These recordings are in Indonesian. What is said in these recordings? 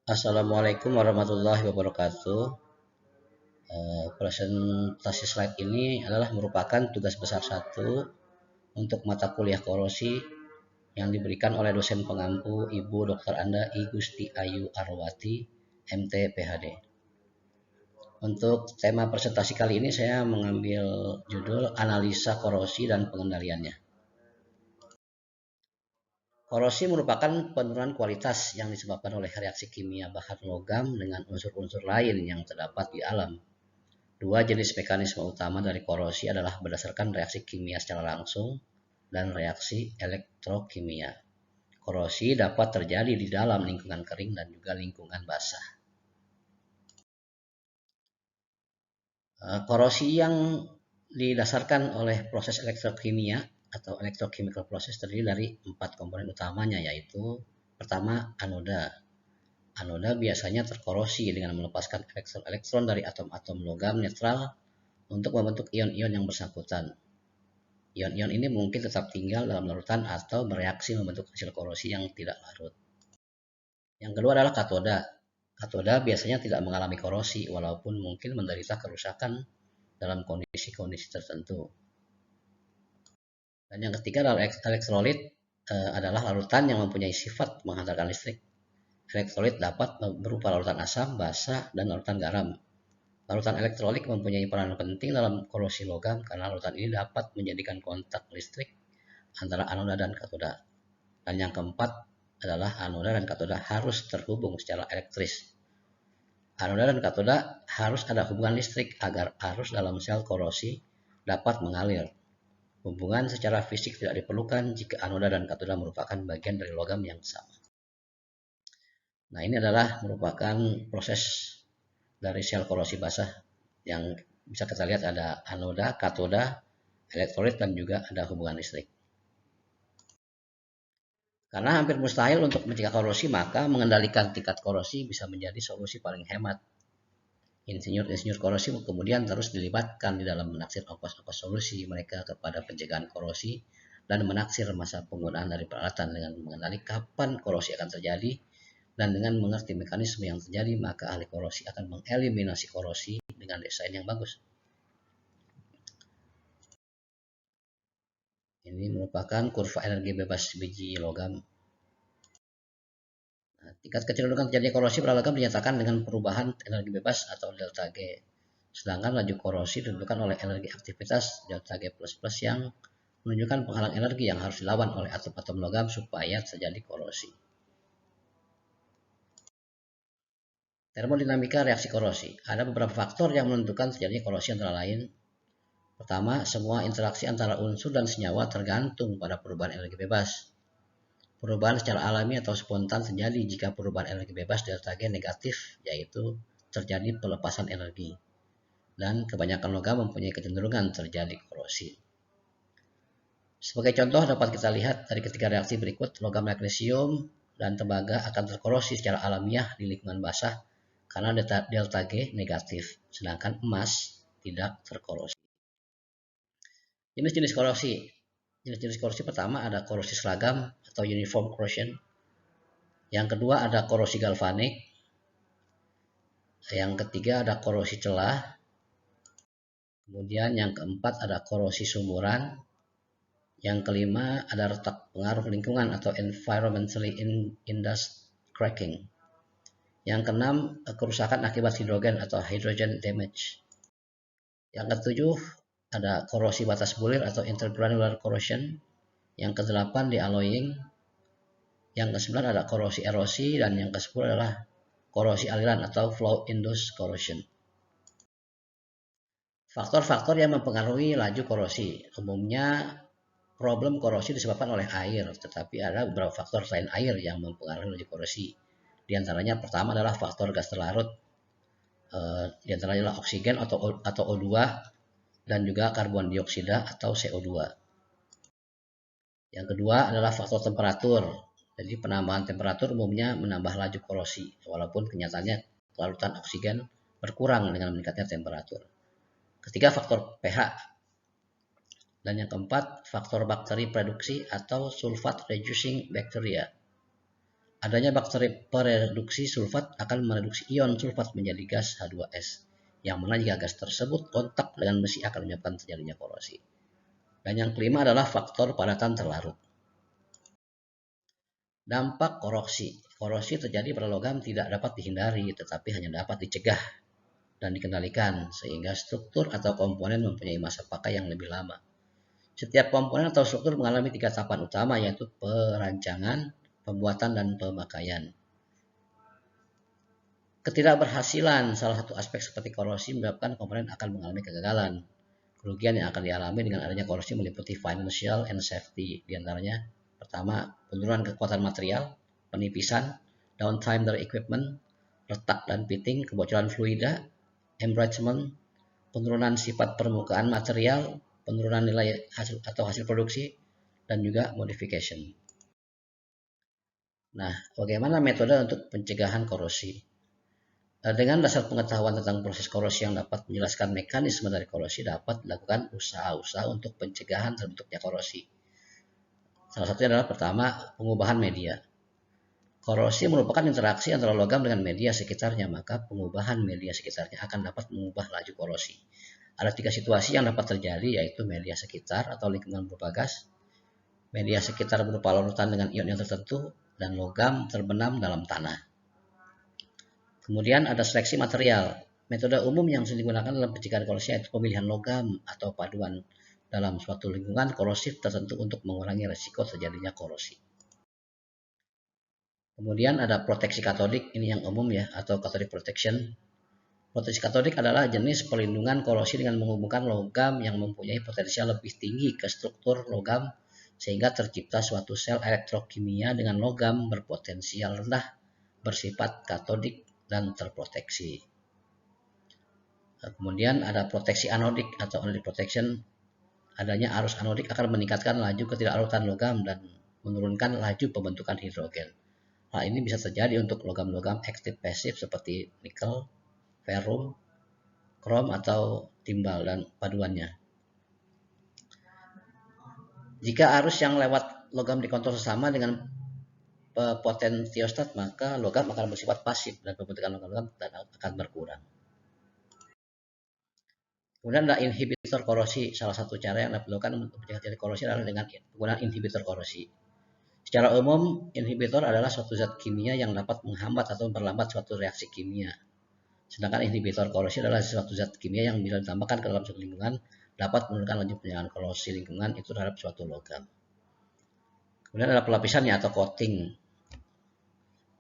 Assalamualaikum warahmatullahi wabarakatuh. Presentasi slide ini adalah merupakan tugas besar satu untuk mata kuliah korosi yang diberikan oleh dosen pengampu Ibu Dr. Anda I Gusti Ayu Arwati, MT PhD. Untuk tema presentasi kali ini saya mengambil judul analisa korosi dan pengendaliannya. Korosi merupakan penurunan kualitas yang disebabkan oleh reaksi kimia bahan logam dengan unsur-unsur lain yang terdapat di alam. Dua jenis mekanisme utama dari korosi adalah berdasarkan reaksi kimia secara langsung dan reaksi elektrokimia. Korosi dapat terjadi di dalam lingkungan kering dan juga lingkungan basah. Korosi yang didasarkan oleh proses elektrokimia atau electrochemical process terdiri dari 4 komponen utamanya, yaitu pertama anoda. Anoda biasanya terkorosi dengan melepaskan elektron-elektron dari atom-atom logam netral untuk membentuk ion-ion yang bersangkutan. Ion-ion ini mungkin tetap tinggal dalam larutan atau bereaksi membentuk hasil korosi yang tidak larut. Yang kedua adalah katoda. Katoda biasanya tidak mengalami korosi walaupun mungkin menderita kerusakan dalam kondisi-kondisi tertentu. Dan yang ketiga adalah elektrolit, adalah larutan yang mempunyai sifat menghantarkan listrik. Elektrolit dapat berupa larutan asam, basa, dan larutan garam. Larutan elektrolit mempunyai peran penting dalam korosi logam karena larutan ini dapat menjadikan kontak listrik antara anoda dan katoda. Dan yang keempat adalah anoda dan katoda harus terhubung secara elektris. Anoda dan katoda harus ada hubungan listrik agar arus dalam sel korosi dapat mengalir. Hubungan secara fisik tidak diperlukan jika anoda dan katoda merupakan bagian dari logam yang sama. Nah, ini adalah merupakan proses dari sel korosi basah yang bisa kita lihat ada anoda, katoda, elektrolit, dan juga ada hubungan listrik. Karena hampir mustahil untuk mencegah korosi, maka mengendalikan tingkat korosi bisa menjadi solusi paling hemat. Insinyur-insinyur korosi kemudian terus dilibatkan di dalam menaksir ongkos-ongkos solusi mereka kepada pencegahan korosi dan menaksir masa penggunaan dari peralatan dengan mengenali kapan korosi akan terjadi, dan dengan mengerti mekanisme yang terjadi, maka ahli korosi akan mengeliminasi korosi dengan desain yang bagus. Ini merupakan kurva energi bebas biji logam. Nah, tingkat kecenderungan terjadinya korosi pada logam dinyatakan dengan perubahan energi bebas atau delta G. Sedangkan laju korosi ditentukan oleh energi aktivitas delta G++ yang menunjukkan penghalang energi yang harus dilawan oleh atom-atom logam supaya terjadi korosi. Termodinamika reaksi korosi. Ada beberapa faktor yang menentukan terjadinya korosi, antara lain: pertama, semua interaksi antara unsur dan senyawa tergantung pada perubahan energi bebas. Perubahan secara alami atau spontan terjadi jika perubahan energi bebas delta G negatif, yaitu terjadi pelepasan energi. Dan kebanyakan logam mempunyai kecenderungan terjadi korosi. Sebagai contoh dapat kita lihat dari ketiga reaksi berikut: logam magnesium dan tembaga akan terkorosi secara alamiah di lingkungan basah karena delta G negatif, sedangkan emas tidak terkorosi. Jenis-jenis korosi. Jenis-jenis korosi pertama ada korosi seragam atau uniform corrosion. Yang kedua ada korosi galvanik. Yang ketiga ada korosi celah. Kemudian yang keempat ada korosi sumuran. Yang kelima ada retak pengaruh lingkungan atau environmentally induced cracking. Yang keenam, kerusakan akibat hidrogen atau hydrogen damage. Yang ketujuh ada korosi batas bulir atau intergranular corrosion. Yang kedelapan dealloying. Yang kesembilan ada korosi erosi, dan yang kesepuluh adalah korosi aliran atau flow induced corrosion. Faktor-faktor yang mempengaruhi laju korosi. Umumnya problem korosi disebabkan oleh air, tetapi ada beberapa faktor selain air yang mempengaruhi laju korosi. Di antaranya pertama adalah faktor gas terlarut, di antaranya adalah oksigen atau O2 dan juga karbon dioksida atau CO2. Yang kedua adalah faktor temperatur. Jadi penambahan temperatur umumnya menambah laju korosi, walaupun kenyataannya larutan oksigen berkurang dengan meningkatnya temperatur. Ketiga, faktor pH. Dan yang keempat, faktor bakteri produksi atau sulfat reducing bacteria. Adanya bakteri pereduksi sulfat akan mereduksi ion sulfat menjadi gas H2S, yang mana jika gas tersebut kontak dengan besi akan menyebabkan terjadinya korosi. Dan yang kelima adalah faktor padatan terlarut. Dampak korosi. Korosi terjadi pada logam tidak dapat dihindari, tetapi hanya dapat dicegah dan dikendalikan, sehingga struktur atau komponen mempunyai masa pakai yang lebih lama. Setiap komponen atau struktur mengalami 3 tahapan utama, yaitu perancangan, pembuatan, dan pemakaian. Ketidakberhasilan salah satu aspek seperti korosi menyebabkan komponen akan mengalami kegagalan. Kerugian yang akan dialami dengan adanya korosi meliputi financial and safety. Di antaranya, pertama, penurunan kekuatan material, penipisan, downtime dari equipment, retak dan pitting, kebocoran fluida, enrichment, penurunan sifat permukaan material, penurunan nilai hasil produksi, dan juga modification. Nah, bagaimana metode untuk pencegahan korosi? Dengan dasar pengetahuan tentang proses korosi yang dapat menjelaskan mekanisme dari korosi, dapat dilakukan usaha-usaha untuk pencegahan terbentuknya korosi. Salah satunya adalah pertama, pengubahan media. Korosi merupakan interaksi antara logam dengan media sekitarnya, maka pengubahan media sekitarnya akan dapat mengubah laju korosi. Ada 3 situasi yang dapat terjadi, yaitu media sekitar atau lingkungan berupa gas, media sekitar berupa larutan dengan ion-ion tertentu, dan logam terbenam dalam tanah. Kemudian ada seleksi material. Metode umum yang sering digunakan dalam pencegahan korosi yaitu pemilihan logam atau paduan dalam suatu lingkungan korosif tertentu untuk mengurangi risiko terjadinya korosi. Kemudian ada proteksi katodik, ini yang umum ya, atau cathodic protection. Proteksi katodik adalah jenis pelindungan korosi dengan menghubungkan logam yang mempunyai potensial lebih tinggi ke struktur logam sehingga tercipta suatu sel elektrokimia dengan logam berpotensial rendah bersifat katodik dan terproteksi. Kemudian ada proteksi anodik atau anodic protection. Adanya arus anodik akan meningkatkan laju ketidakarutan logam dan menurunkan laju pembentukan hidrogen. Hal ini bisa terjadi untuk logam-logam aktif pasif seperti nikel, ferrum, krom atau timbal dan paduannya. Jika arus yang lewat logam dikontrol sesama dengan potentiostat, maka logam akan bersifat pasif dan pembentukan logam-logam akan berkurang. Kemudian ada inhibitor korosi. Salah satu cara yang dapat dilakukan untuk mencegah korosi adalah dengan penggunaan inhibitor korosi. Secara umum, inhibitor adalah suatu zat kimia yang dapat menghambat atau memperlambat suatu reaksi kimia. Sedangkan inhibitor korosi adalah suatu zat kimia yang bila ditambahkan ke dalam suatu lingkungan dapat menurunkan laju penyebaran korosi lingkungan itu terhadap suatu logam. Kemudian ada pelapisannya atau coating.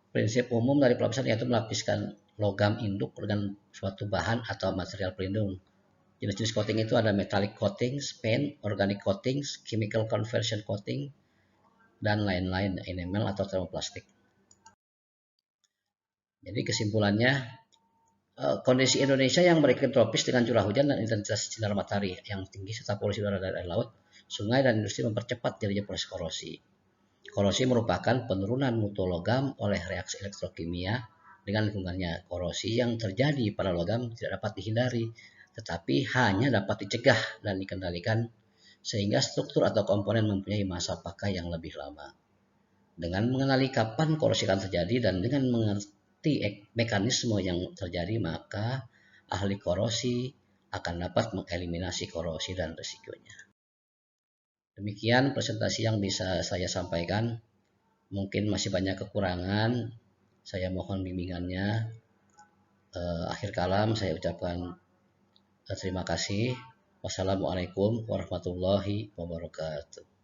Prinsip umum dari pelapisan yaitu melapiskan logam induk dengan suatu bahan atau material pelindung. Jenis-jenis coating itu ada metallic coatings, paint, organic coatings, chemical conversion coating, dan lain-lain, enamel atau termoplastik. Jadi kesimpulannya, kondisi Indonesia yang beriklim tropis dengan curah hujan dan intensitas sinar matahari yang tinggi serta polusi udara dari air laut, sungai dan industri mempercepat terjadinya proses korosi. Korosi merupakan penurunan mutu logam oleh reaksi elektrokimia dengan lingkungannya. Korosi yang terjadi pada logam tidak dapat dihindari, tetapi hanya dapat dicegah dan dikendalikan sehingga struktur atau komponen mempunyai masa pakai yang lebih lama. Dengan mengenali kapan korosi akan terjadi dan dengan mengerti mekanisme yang terjadi, maka ahli korosi akan dapat mengeliminasi korosi dan risikonya. Demikian presentasi yang bisa saya sampaikan. Mungkin masih banyak kekurangan, saya mohon bimbingannya. Akhir kalam saya ucapkan terima kasih. Wassalamualaikum warahmatullahi wabarakatuh.